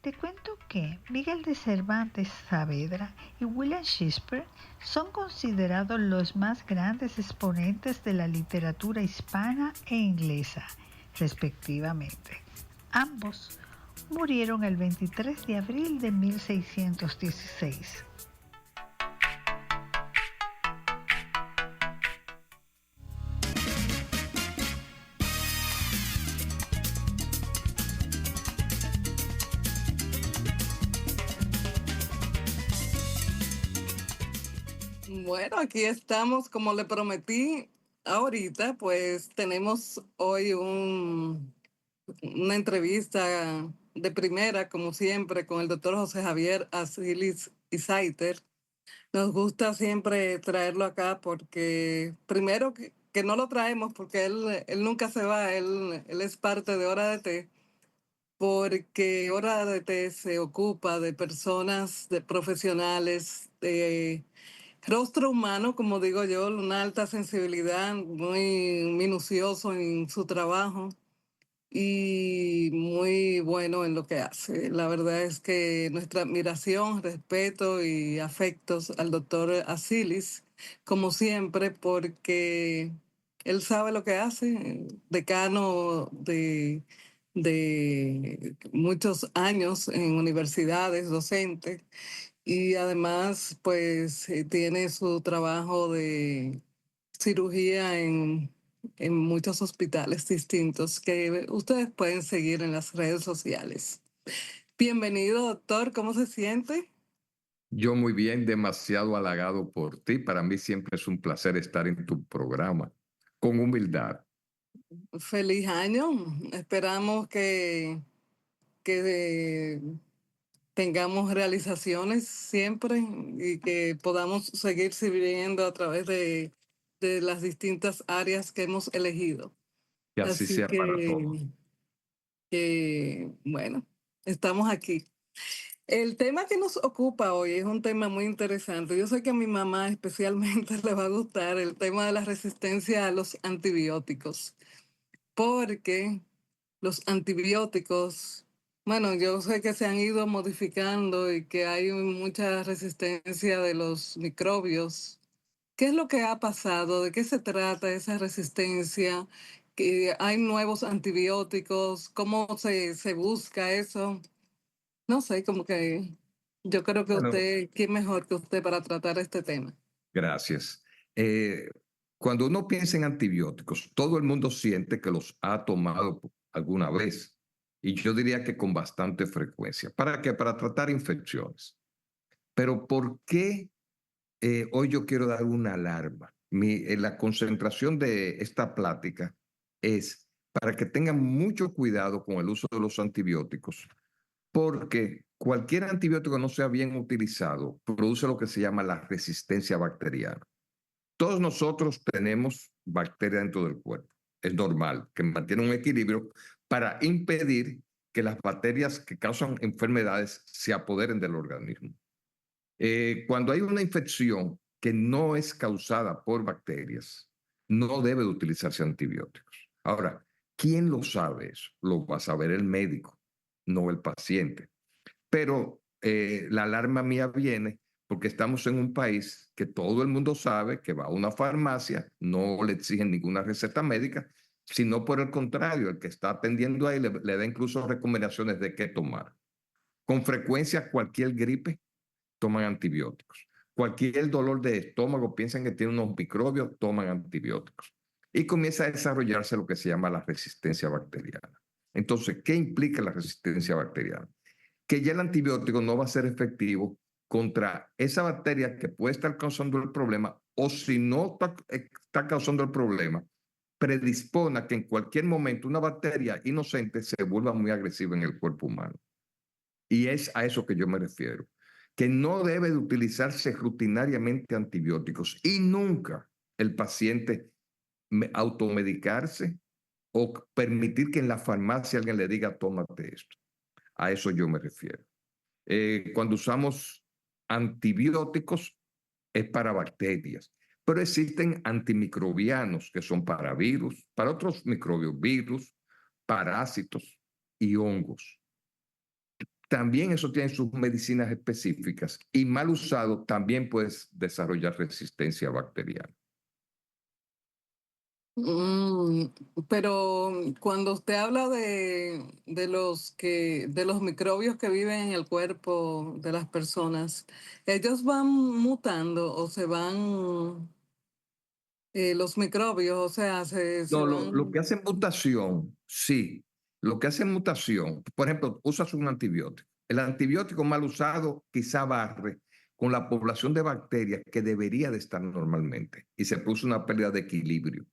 Te cuento que Miguel de Cervantes Saavedra y William Shakespeare son considerados los más grandes exponentes de la literatura hispana e inglesa, respectivamente. Ambos murieron el 23 de abril de 1616. Bueno, aquí estamos, como le prometí ahorita, pues tenemos hoy una entrevista de primera, como siempre, con el doctor José Javier Asilis Isaiter. Nos gusta siempre traerlo acá porque, primero, que no lo traemos porque él nunca se va, él es parte de Hora de Té, porque Hora de Té se ocupa de personas, de profesionales, de rostro humano, como digo yo, una alta sensibilidad, muy minucioso en su trabajo y muy bueno en lo que hace. La verdad es que nuestra admiración, respeto y afectos al doctor Asilis, como siempre, porque él sabe lo que hace, decano de muchos años en universidades, docente, y además, pues tiene su trabajo de cirugía en muchos hospitales distintos que ustedes pueden seguir en las redes sociales. Bienvenido, doctor. ¿Cómo se siente? Yo muy bien, demasiado halagado por ti. Para mí siempre es un placer estar en tu programa, con humildad. Feliz año. Esperamos que tengamos realizaciones siempre y que podamos seguir sirviendo a través de las distintas áreas que hemos elegido. Que así Así sea para todos. que, bueno, estamos aquí. El tema que nos ocupa hoy es un tema muy interesante. Yo sé que a mi mamá especialmente le va a gustar el tema de la resistencia a los antibióticos, porque los antibióticos, bueno, yo sé que se han ido modificando y que hay mucha resistencia de los microbios. ¿Qué es lo que ha pasado? ¿De qué se trata esa resistencia? ¿Que hay nuevos antibióticos? ¿Cómo se busca eso? No sé, como que yo creo que Bueno, usted, ¿quién mejor que usted para tratar este tema? gracias. Eh, Cuando uno piensa en antibióticos, todo el mundo siente que los ha tomado alguna vez. Y yo diría que con bastante frecuencia. ¿Para qué? Para tratar infecciones. Pero ¿por qué hoy yo quiero dar una alarma? La concentración de esta plática es para que tengan mucho cuidado con el uso de los antibióticos, porque cualquier antibiótico no sea bien utilizado produce lo que se llama la resistencia bacteriana. Todos nosotros tenemos bacterias dentro del cuerpo. Es normal que mantienen un equilibrio para impedir que las bacterias que causan enfermedades se apoderen del organismo. Cuando hay una infección que no es causada por bacterias, no debe de utilizarse antibióticos. Ahora, ¿quién lo sabe eso? Lo va a saber el médico, no el paciente. Pero la alarma mía viene porque estamos en un país que todo el mundo sabe que va a una farmacia, no le exigen ninguna receta médica, sino por el contrario, el que está atendiendo ahí le da incluso recomendaciones de qué tomar. Con frecuencia, cualquier gripe toman antibióticos. Cualquier dolor de estómago, piensan que tiene unos microbios, toman antibióticos. Y comienza a desarrollarse lo que se llama la resistencia bacteriana. Entonces, ¿qué implica la resistencia bacteriana? Que ya el antibiótico no va a ser efectivo contra esa bacteria que puede estar causando el problema, o si no está causando el problema, predispone a que en cualquier momento una bacteria inocente se vuelva muy agresiva en el cuerpo humano. Y es a eso que yo me refiero, que no debe de utilizarse rutinariamente antibióticos y nunca el paciente automedicarse o permitir que en la farmacia alguien le diga tómate esto. A eso yo me refiero. Cuando usamos antibióticos es para bacterias, pero existen antimicrobianos que son para virus, para otros microbios, virus, parásitos y hongos. también eso tiene sus medicinas específicas y mal usado también puedes desarrollar resistencia bacteriana. Mm, pero cuando usted habla de de los microbios que viven en el cuerpo de las personas, ellos van mutando o se van los microbios, o sea, se No, lo que van. hace mutación, sí. Lo que hace mutación, por ejemplo, usas un antibiótico. El antibiótico mal usado quizá barre con la población de bacterias que debería de estar normalmente y se produce una pérdida de equilibrio.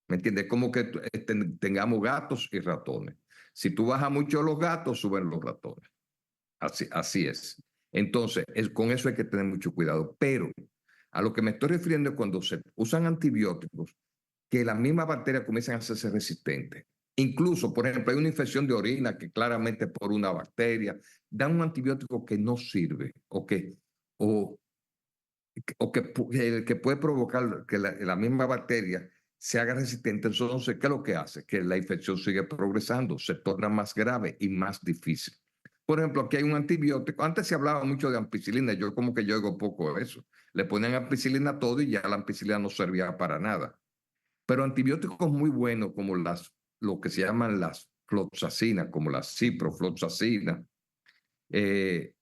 ¿Me entiendes? Como que tengamos gatos y ratones. Si tú bajas mucho los gatos, suben los ratones. Así es. Entonces, con eso hay que tener mucho cuidado. Pero a lo que me estoy refiriendo es cuando se usan antibióticos, que las mismas bacterias comienzan a hacerse resistentes. Incluso, por ejemplo, hay una infección de orina que claramente por una bacteria, dan un antibiótico que no sirve o, que puede provocar que la misma bacteria se haga resistente. Entonces, ¿qué es lo que hace? Que la infección sigue progresando, se torna más grave y más difícil. Por ejemplo, aquí hay un antibiótico. Antes se hablaba mucho de ampicilina. Yo como que yo oigo poco de eso. Le ponían ampicilina a todo y ya la ampicilina no servía para nada. Pero antibióticos muy buenos como lo que se llaman las floxacinas, como la ciprofloxacina, eh,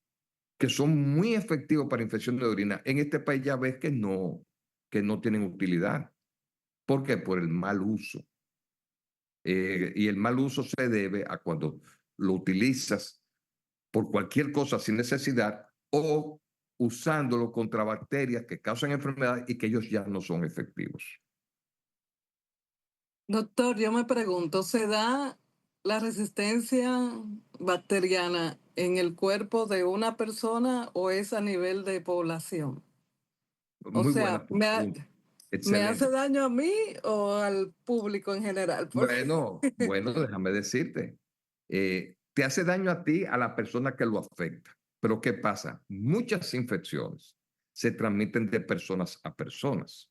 que son muy efectivos para infección de orina, en este país ya ves que no tienen utilidad. ¿Por qué? Por el mal uso. Y el mal uso se debe a cuando lo utilizas por cualquier cosa sin necesidad o usándolo contra bacterias que causan enfermedad y que ellos ya no son efectivos. Doctor, yo me pregunto, ¿se da la resistencia bacteriana en el cuerpo de una persona o es a nivel de población? O Muy sea, buena pregunta. ¿me Excelente. hace daño a mí o al público en general? Bueno, déjame decirte, te hace daño a ti, a la persona que lo afecta. Pero ¿qué pasa? Muchas infecciones se transmiten de personas a personas.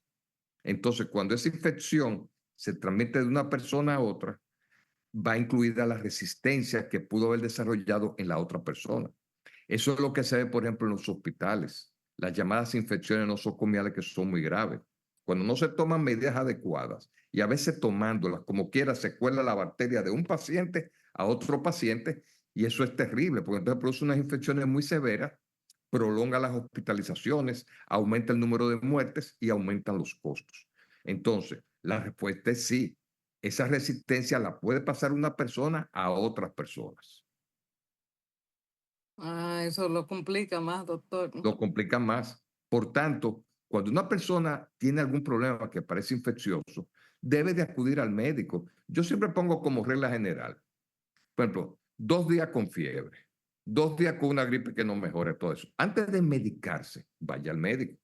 Entonces, cuando esa infección se transmite de una persona a otra, va incluida la resistencia que pudo haber desarrollado en la otra persona. Eso es lo que se ve, por ejemplo, en los hospitales. Las llamadas infecciones nosocomiales que son muy graves. Cuando no se toman medidas adecuadas y a veces tomándolas como quiera se cuela la bacteria de un paciente a otro paciente y eso es terrible porque entonces produce unas infecciones muy severas, prolonga las hospitalizaciones, aumenta el número de muertes y aumentan los costos. Entonces, la respuesta es sí. Esa resistencia la puede pasar una persona a otras personas. Ah, eso lo complica más, doctor. Lo complica más. Por tanto, cuando una persona tiene algún problema que parece infeccioso, debe de acudir al médico. Yo siempre pongo como regla general, por ejemplo, 2 días con fiebre, 2 días con una gripe que no mejore todo eso. Antes de medicarse, vaya al médico.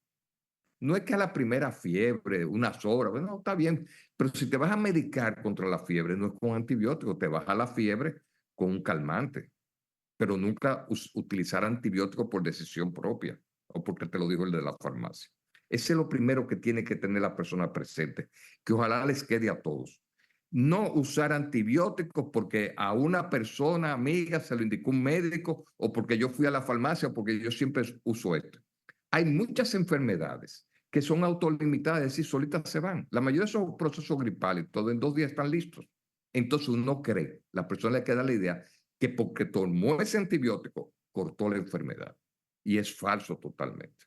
No es que a la primera fiebre, unas horas, bueno, está bien, pero si te vas a medicar contra la fiebre, no es con antibióticos, te baja la fiebre con un calmante, pero nunca utilizar antibióticos por decisión propia o porque te lo dijo el de la farmacia. Ese es lo primero que tiene que tener la persona presente, que ojalá les quede a todos. No usar antibióticos porque a una persona amiga se lo indicó un médico o porque yo fui a la farmacia o porque yo siempre uso esto. Hay muchas enfermedades que son autolimitadas, es decir, solitas se van. La mayoría de esos procesos gripales, todo en 2 días están listos. Entonces uno cree, la persona le queda la idea que porque tomó ese antibiótico, cortó la enfermedad. Y es falso totalmente.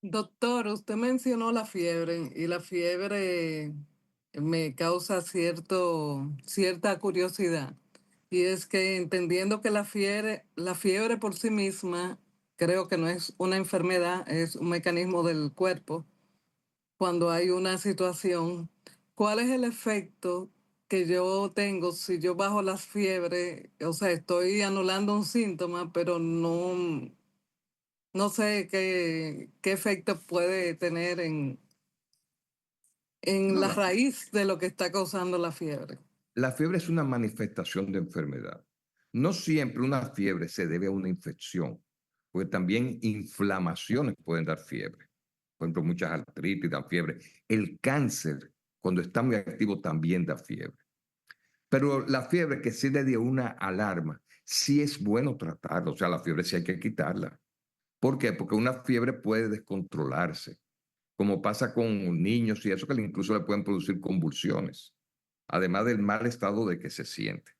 Doctor, usted mencionó la fiebre y la fiebre me causa cierta curiosidad. Y es que entendiendo que la fiebre por sí misma creo que no es una enfermedad, es un mecanismo del cuerpo. Cuando hay una situación, ¿cuál es el efecto que yo tengo si yo bajo las fiebres? O sea, estoy anulando un síntoma, pero no sé qué efecto puede tener en No, la raíz de lo que está causando la fiebre. la fiebre es una manifestación de enfermedad. No siempre una fiebre se debe a una infección, porque también inflamaciones pueden dar fiebre. Por ejemplo, muchas artritis dan fiebre. El cáncer, cuando está muy activo, también da fiebre. Pero la fiebre que sí le dio una alarma, sí es bueno tratarla, o sea, la fiebre sí hay que quitarla. ¿Por qué? Porque una fiebre puede descontrolarse, como pasa con niños y eso, que incluso le pueden producir convulsiones, además del mal estado de que se siente.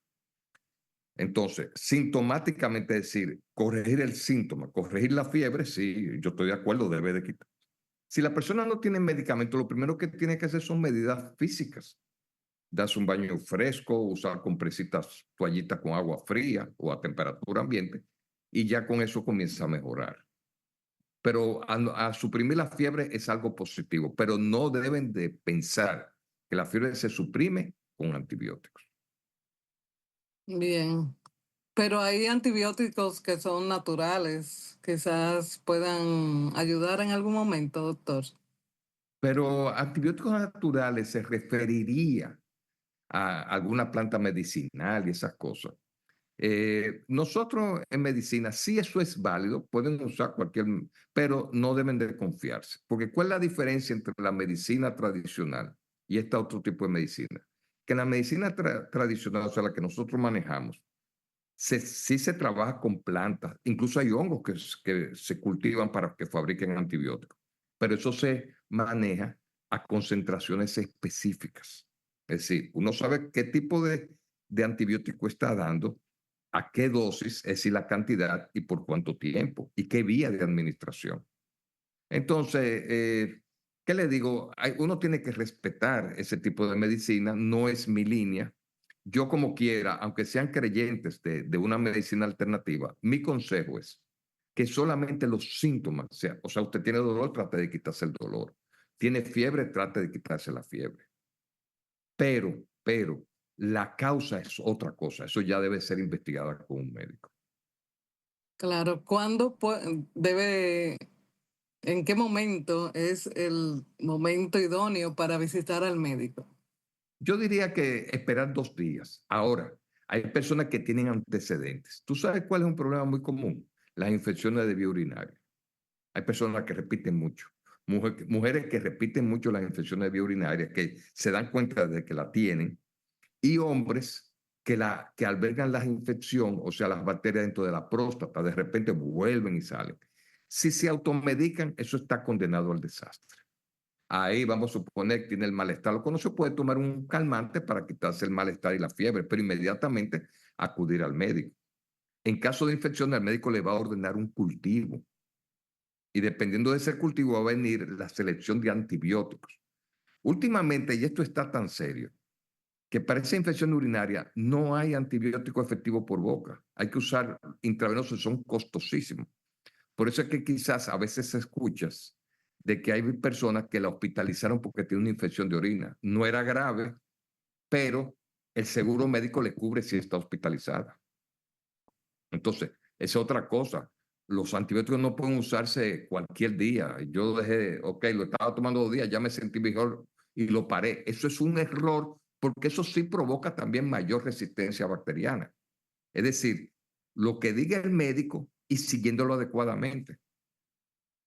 Entonces, sintomáticamente decir, corregir el síntoma, corregir la fiebre, sí, yo estoy de acuerdo, debe de quitar. Si la persona no tiene medicamento, lo primero que tiene que hacer son medidas físicas. Darse un baño fresco, usar compresitas, toallitas con agua fría o a temperatura ambiente, y ya con eso comienza a mejorar. Pero a suprimir la fiebre es algo positivo, pero no deben de pensar que la fiebre se suprime con antibióticos. Bien. Pero hay antibióticos que son naturales, quizás puedan ayudar en algún momento, doctor. Pero antibióticos naturales se referiría a alguna planta medicinal y esas cosas. Nosotros en medicina, sí eso es válido, pueden usar cualquier, pero no deben de confiarse. Porque ¿cuál es la diferencia entre la medicina tradicional y este otro tipo de medicina? Que en la medicina tradicional, o sea, la que nosotros manejamos, sí se trabaja con plantas, incluso hay hongos que se cultivan para que fabriquen antibióticos, pero eso se maneja a concentraciones específicas. Es decir, uno sabe qué tipo de antibiótico está dando, a qué dosis, es decir, la cantidad y por cuánto tiempo y qué vía de administración. Entonces, ¿qué le digo? Uno tiene que respetar ese tipo de medicina, no es mi línea. Yo como quiera, aunque sean creyentes de una medicina alternativa, mi consejo es que solamente los síntomas, o sea, usted tiene dolor, trate de quitarse el dolor. Tiene fiebre, trate de quitarse la fiebre. Pero, la causa es otra cosa. Eso ya debe ser investigada con un médico. Claro, ¿cuándo debe, en qué momento es el momento idóneo para visitar al médico? Yo diría que esperar 2 días. Ahora, hay personas que tienen antecedentes. ¿Tú sabes cuál es un problema muy común? Las infecciones de vía urinaria. Hay personas que repiten mucho. Mujeres que repiten mucho las infecciones de vía urinaria, que se dan cuenta de que la tienen, y hombres que albergan la infección, o sea, las bacterias dentro de la próstata, de repente vuelven y salen. Si se automedican, eso está condenado al desastre. Ahí vamos a suponer que tiene el malestar. Lo que no se puede tomar un calmante para quitarse el malestar y la fiebre, pero inmediatamente acudir al médico. En caso de infección, el médico le va a ordenar un cultivo. Y dependiendo de ese cultivo va a venir la selección de antibióticos. Últimamente, y esto está tan serio, que para esa infección urinaria no hay antibiótico efectivo por boca. Hay que usar intravenosos, son costosísimos. Por eso es que quizás a veces escuchas de que hay personas que la hospitalizaron porque tiene una infección de orina. No era grave, pero el seguro médico le cubre si está hospitalizada. Entonces, es otra cosa. Los antibióticos no pueden usarse cualquier día. Yo dejé, ok, lo estaba tomando 2 días, ya me sentí mejor y lo paré. Eso es un error porque eso sí provoca también mayor resistencia bacteriana. Es decir, lo que diga el médico y siguiéndolo adecuadamente.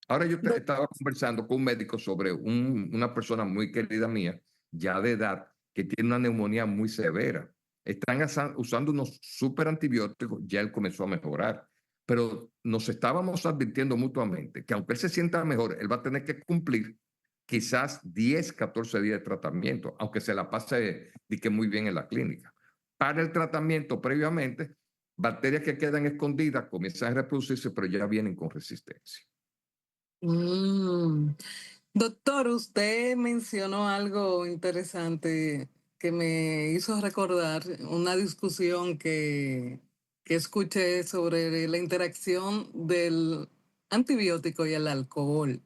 Ahora yo Doc- estaba conversando con un médico sobre una persona muy querida mía, ya de edad, que tiene una neumonía muy severa. Están usando unos super antibióticos, ya él comenzó a mejorar, pero nos estábamos advirtiendo mutuamente que aunque él se sienta mejor, él va a tener que cumplir quizás 10, 14 días de tratamiento, aunque se la pase de que muy bien en la clínica. Para el tratamiento previamente, bacterias que quedan escondidas comienzan a reproducirse, pero ya vienen con resistencia. Mm. Doctor, usted mencionó algo interesante que me hizo recordar una discusión que escuché sobre la interacción del antibiótico y el alcohol,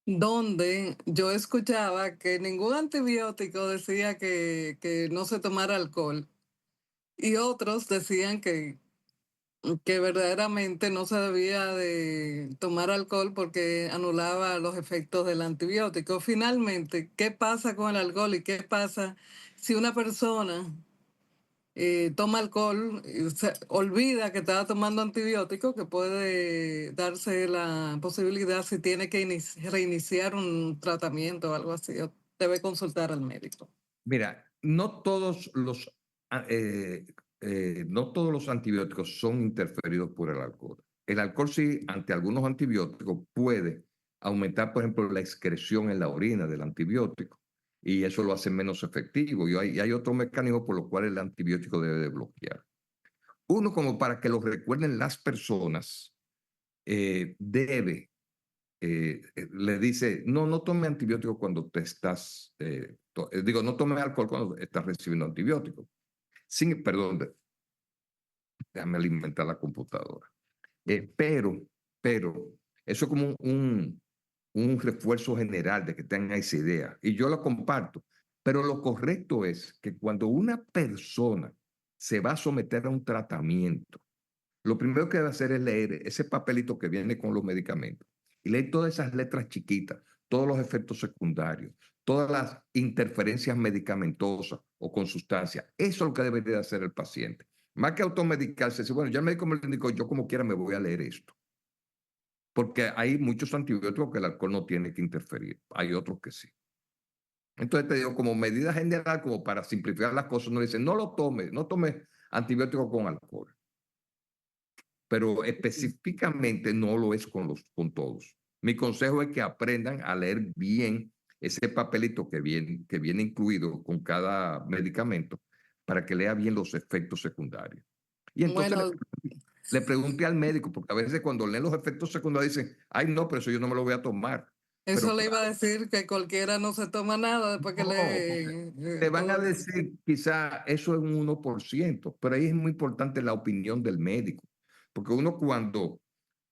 donde yo escuchaba que ningún antibiótico decía que no se tomara alcohol y otros decían que verdaderamente no se debía de tomar alcohol porque anulaba los efectos del antibiótico. Finalmente, ¿qué pasa con el alcohol y qué pasa si una persona toma alcohol y se olvida que estaba tomando antibiótico, que puede darse la posibilidad si tiene que reiniciar un tratamiento o algo así, o debe consultar al médico? Mira, no todos los no todos los antibióticos son interferidos por el alcohol. El alcohol sí, ante algunos antibióticos, puede aumentar, por ejemplo, la excreción en la orina del antibiótico y eso lo hace menos efectivo. Y hay otro mecanismo por lo cual el antibiótico debe de bloquear. Uno, como para que lo recuerden las personas, le dice, no tome antibiótico cuando te estás, no tome alcohol cuando estás recibiendo antibiótico. Perdón, déjame alimentar la computadora. Pero, eso es como un refuerzo general de que tengan esa idea. Y yo lo comparto. Pero lo correcto es que cuando una persona se va a someter a un tratamiento, lo primero que debe hacer es leer ese papelito que viene con los medicamentos y leer todas esas letras chiquitas, todos los efectos secundarios, todas las interferencias medicamentosas o con sustancias. Eso es lo que debería hacer el paciente. Más que automedicarse, decir, bueno, ya el médico me lo indicó, yo como quiera me voy a leer esto. Porque hay muchos antibióticos que el alcohol no tiene que interferir. Hay otros que sí. Entonces te digo, como medida general, como para simplificar las cosas, no dicen, no tome antibiótico con alcohol. Pero específicamente no lo es con todos. Mi consejo es que aprendan a leer bien ese papelito que viene incluido con cada medicamento para que lea bien los efectos secundarios. Y entonces Bueno, le pregunté al médico, porque a veces cuando leen los efectos secundarios dicen, ay no, pero eso yo no me lo voy a tomar. eso Pero le iba a claro, decir que cualquiera no se toma nada después que no, porque lee te van a todo eso. decir quizá eso es un 1%, pero ahí es muy importante la opinión del médico, porque uno cuando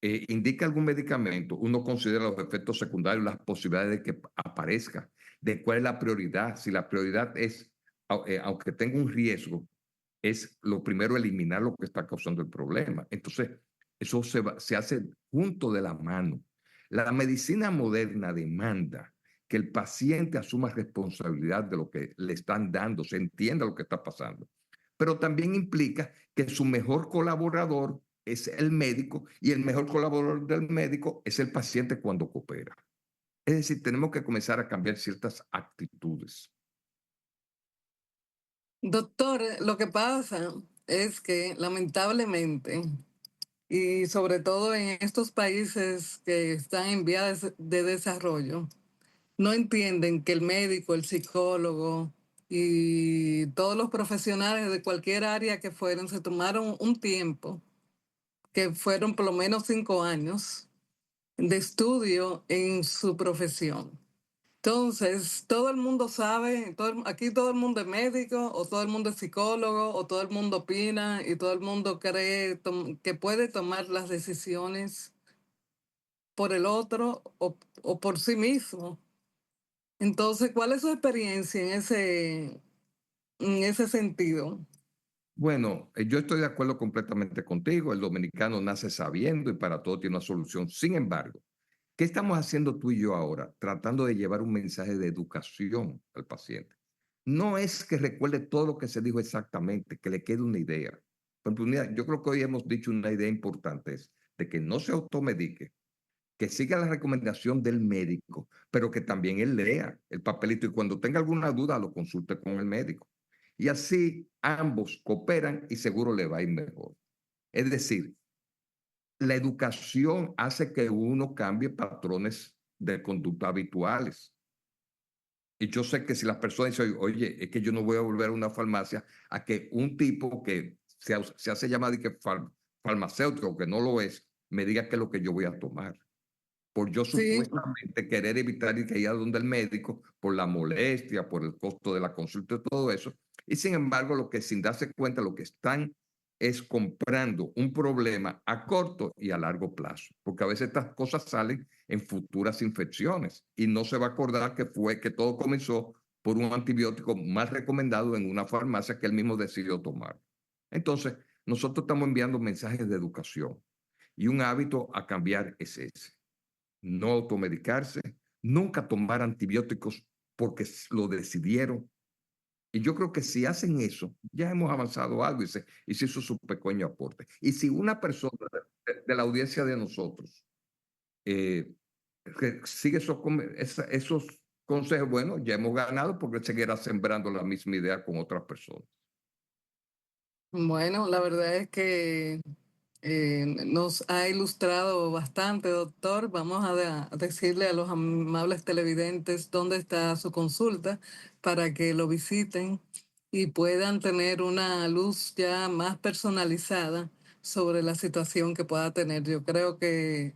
indica algún medicamento, uno considera los efectos secundarios, las posibilidades de que aparezca, de cuál es la prioridad. Si la prioridad es, aunque tenga un riesgo, es lo primero eliminar lo que está causando el problema. Entonces, eso se hace junto de la mano. La medicina moderna demanda que el paciente asuma responsabilidad de lo que le están dando, se entienda lo que está pasando. Pero también implica que su mejor colaborador es el médico y el mejor colaborador del médico es el paciente cuando coopera. Es decir, tenemos que comenzar a cambiar ciertas actitudes. Doctor, lo que pasa es que lamentablemente, y sobre todo en estos países que están en vías de desarrollo, no entienden que el médico, el psicólogo y todos los profesionales de cualquier área que fueran se tomaron un tiempo, que fueron por lo menos 5 años, de estudio en su profesión. Entonces, todo el mundo sabe, aquí todo el mundo es médico, o todo el mundo es psicólogo, o todo el mundo opina, y todo el mundo cree que puede tomar las decisiones por el otro o por sí mismo. Entonces, ¿cuál es su experiencia en ese sentido? Bueno, yo estoy de acuerdo completamente contigo. El dominicano nace sabiendo y para todo tiene una solución. Sin embargo, ¿qué estamos haciendo tú y yo ahora? Tratando de llevar un mensaje de educación al paciente. No es que recuerde todo lo que se dijo exactamente, que le quede una idea. Por ejemplo, yo creo que hoy hemos dicho una idea importante, es de que no se automedique, que siga la recomendación del médico, pero que también él lea el papelito y cuando tenga alguna duda lo consulte con el médico. Y así ambos cooperan y seguro le va a ir mejor. Es decir, la educación hace que uno cambie patrones de conducta habituales. Y yo sé que si las personas dicen, oye, es que yo no voy a volver a una farmacia a que un tipo que se hace llamar de que farmacéutico, que no lo es, me diga qué es lo que yo voy a tomar por yo Sí, supuestamente querer evitar ir que ir a donde el médico, por la molestia, por el costo de la consulta y todo eso. Y sin embargo, lo que sin darse cuenta, lo que están es comprando un problema a corto y a largo plazo, porque a veces estas cosas salen en futuras infecciones y no se va a acordar que fue que todo comenzó por un antibiótico mal recomendado en una farmacia que él mismo decidió tomar. Entonces, nosotros estamos enviando mensajes de educación y un hábito a cambiar es ese: no automedicarse, nunca tomar antibióticos porque lo decidieron. Y yo creo que si hacen eso, ya hemos avanzado algo y se hizo su pequeño aporte. Y si una persona de la audiencia de nosotros que sigue esos consejos, bueno, ya hemos ganado porque seguirá sembrando la misma idea con otras personas. Bueno, la verdad es que nos ha ilustrado bastante, doctor. Vamos a decirle a los amables televidentes dónde está su consulta para que lo visiten y puedan tener una luz ya más personalizada sobre la situación que pueda tener. Yo creo que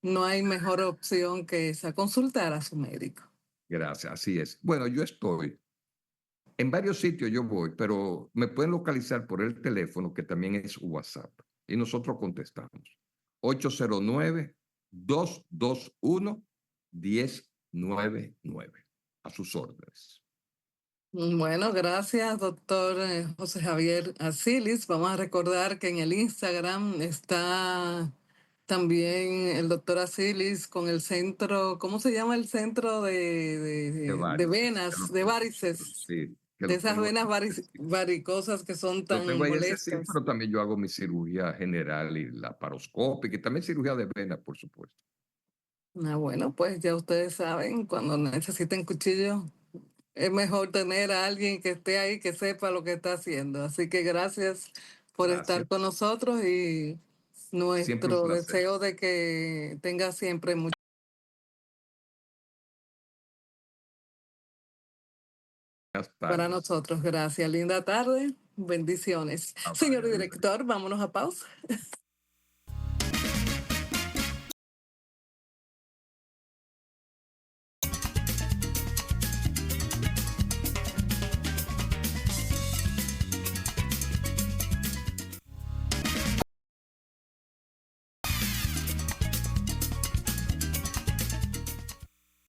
no hay mejor opción que esa, consultar a su médico. Gracias, así es. Bueno, yo estoy en varios sitios, yo voy, pero me pueden localizar por el teléfono que también es WhatsApp y nosotros contestamos. 809-221-1099. A sus órdenes. Bueno, gracias, doctor José Javier Asilis. Vamos a recordar que en el Instagram está también el doctor Asilis con el centro, ¿cómo se llama el centro De de varices, que venas, lo de tengo, varices, sí, que de lo esas tengo venas ahí accesible. varicosas que son Lo tengo tan ahí accesible, molestas? pero también yo hago mi cirugía general y laparoscópica y también cirugía de vena, por supuesto. Ah, bueno, pues ya ustedes saben, cuando necesiten cuchillo, es mejor tener a alguien que esté ahí, que sepa lo que está haciendo. Así que gracias por estar Gracias. con nosotros y Siempre un nuestro placer. deseo de que tenga siempre mucho Buenas para tardes. nosotros. Gracias. Linda tarde. Bendiciones. Bye bye. Señor director, vámonos a pausa.